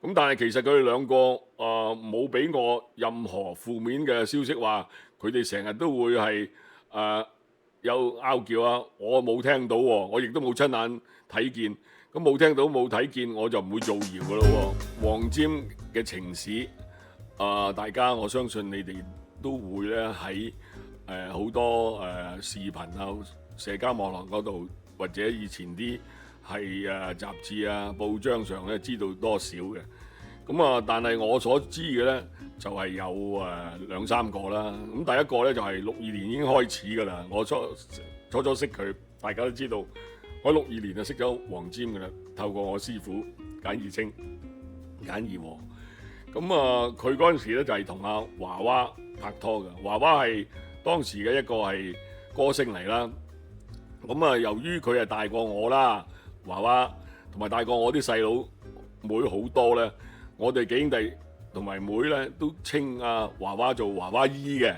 咁但係其實佢哋兩個冇俾我任何負面嘅消息，話佢哋成日都會係有拗撬啊，我冇聽到喎，我亦都冇親眼睇見。咁冇聽到冇睇見，我就唔會造謠噶咯喎。黃霑嘅情史大家我相信你哋都會咧喺好多視頻啊、社交網絡嗰度，或者以前啲係雜誌啊、報章上咧知道多少嘅。咁但係我所知嘅咧就係有兩三個啦。咁第一個咧就係62年已經開始㗎啦。我初識佢，大家都知道，我62年就識咗黃霑㗎啦。透過我師傅簡義清、簡義和。咁佢嗰陣時咧就係同阿華娃拍拖嘅。華娃係當時嘅一個係歌星嚟啦。咁由於佢係大過我啦，華娃同埋大過我啲細佬妹好多咧。我哋幾兄弟同埋妹咧都稱阿華娃做華娃姨嘅。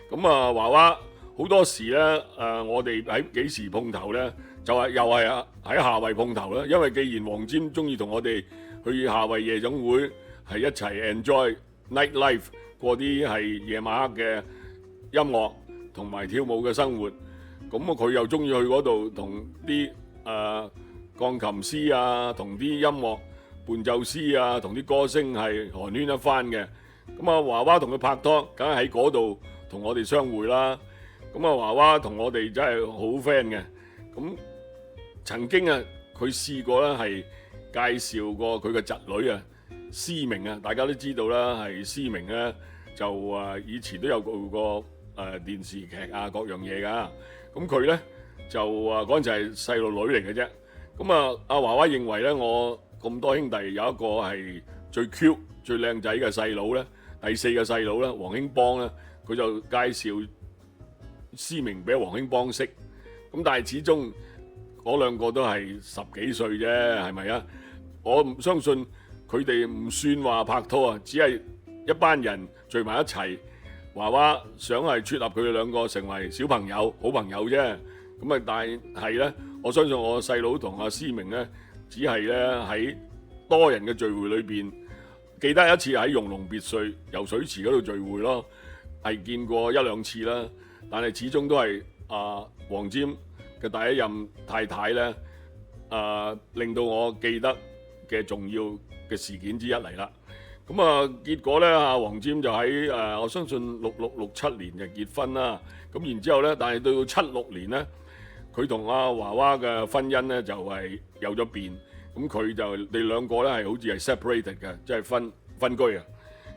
咁華娃好多時咧我哋喺幾時碰頭咧，就係又係喺夏威碰頭啦。因為既然黃霑中意同我哋去夏威夜總會係一齊 enjoy night life， 過啲係夜晚黑嘅音樂同埋跳舞嘅生活，咁佢又中意去嗰度同啲鋼琴師啊，同啲音樂伴奏師啊，同啲歌星係寒暄一番嘅。咁華娃同佢拍拖，梗係喺嗰度同我哋相會啦。咁華娃同我哋真係好 friend 嘅。咁曾經佢試過咧係介紹過佢嘅侄女思明啊，大家都知道啦，係思明咧就以前都有做過電視劇啊各樣嘢㗎。咁佢咧就嗰陣就係細路女嚟嘅啫。咁阿華娃認為咧，我咁多兄弟有一個係最 cute 最靚仔嘅細佬咧，第4個細佬咧，黃興邦咧，佢就介紹思明俾黃興邦識。咁但係始終嗰兩個都係10幾歲啫，係咪啊？我唔相信佢哋唔算話拍拖啊，只係一班人聚埋一齊，華娃想係撮合佢哋兩個成為小朋友、好朋友啫。咁但係咧，我相信我細佬同阿思明咧，只係咧喺多人嘅聚會裏邊，記得一次喺容龍別墅游水池嗰度聚會咯，係見過1、2次啦。但係始終都係黃霑嘅第一任太太咧，令到我記得嘅重要嘅事件之一嚟啦。咁結果咧，黃霑就喺我相信66、67年就結婚啦。咁然之後咧，但係到76年咧，佢同阿華娃嘅婚姻咧就係有咗變。咁佢就你兩個咧係好似係 separated 嘅，即係分居啊。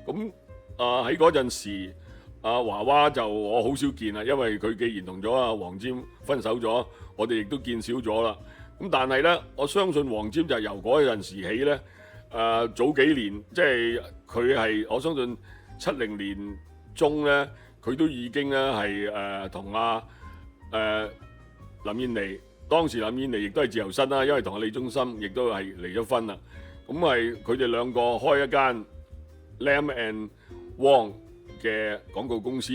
咁喺嗰陣時，華娃就我好少見啦，因為佢既然同咗阿黃霑分手咗，我哋亦都見少咗啦。咁但係咧，我相信黃霑就由嗰陣時起咧，早幾年即係佢係我相信70年中咧，佢都已經咧係同林燕妮。當時林燕妮亦都係自由身啦，因為同阿李宗森亦都係離咗婚啦。咁係佢哋兩個開一間 Lam and Wong 嘅廣告公司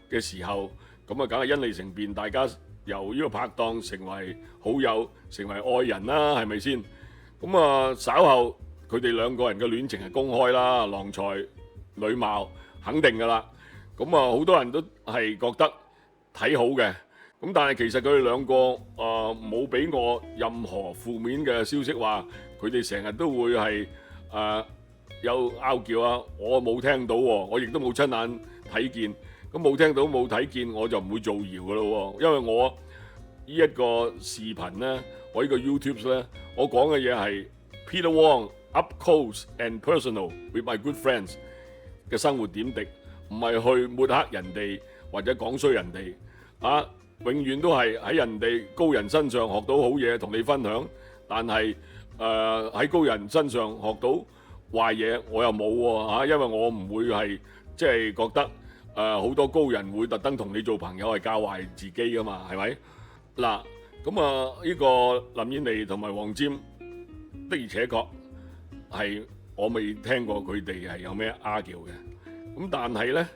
嘅時候，咁梗係因利成便，大家由呢個拍檔成為好友，成為愛人啦，係咪先？咁稍後佢哋兩個人嘅戀情係公開啦，郎才女貌肯定㗎啦。咁好多人都係覺得睇好嘅。咁但係其實佢哋兩個冇俾我任何負面嘅消息，話佢哋成日都會係有拗撬啊，我冇聽到喎，我亦都冇親眼睇見。咁冇聽到冇睇見，我就唔會造謠㗎咯喎，因為我呢一個視頻呢，我呢個 YouTube 呢，我講嘅嘢係 Peter Wong up close and personal with my good friends 嘅生活點滴，唔係去抹黑人哋或者講衰人哋永遠都係喺人哋高人身上學到好嘢同你分享，但係喺高人身上學到壞嘢我又冇喎，因為我唔會係即係覺得好多高人會特登同你做朋友係教壞自己噶嘛，係咪？嗱，咁呢個林燕妮同埋黃霑的而且確係我未聽過佢哋係有咩拗撬嘅。咁但係呢，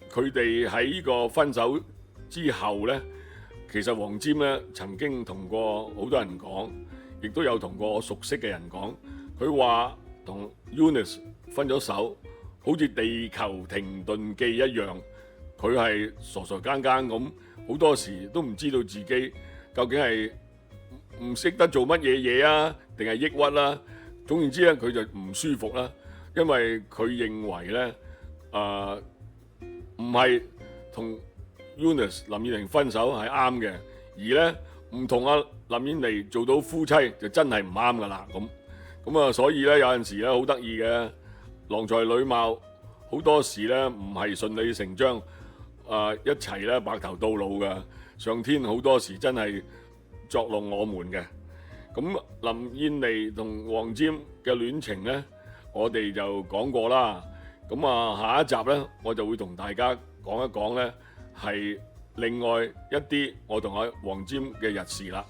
佢哋喺呢個分手之後呢，其實黃霑咧曾經同過好多人講，亦都有同過我熟悉嘅人講，佢話同 Eunice 分咗手，好似地球停頓記一樣，佢係傻傻更更咁，好多時都唔知道自己究竟係唔識得做乜嘢嘢啊，定係抑鬱啦。總言之咧，佢就唔舒服啦，因為佢認為咧，唔係同 Eunice 林燕妮分手係啱嘅，而咧唔同阿林燕妮做到夫妻就真係唔啱噶啦咁啊，所以咧有陣時咧好得意嘅，郎才女貌好多時咧唔係順理成章，一齊咧白頭到老嘅，上天好多時真係作弄我們嘅。咁林燕妮同黃霑嘅戀情呢，我哋就講過啦。咁下一集呢，我就會同大家講一講呢，係另外一啲我同阿黃霑嘅日事啦。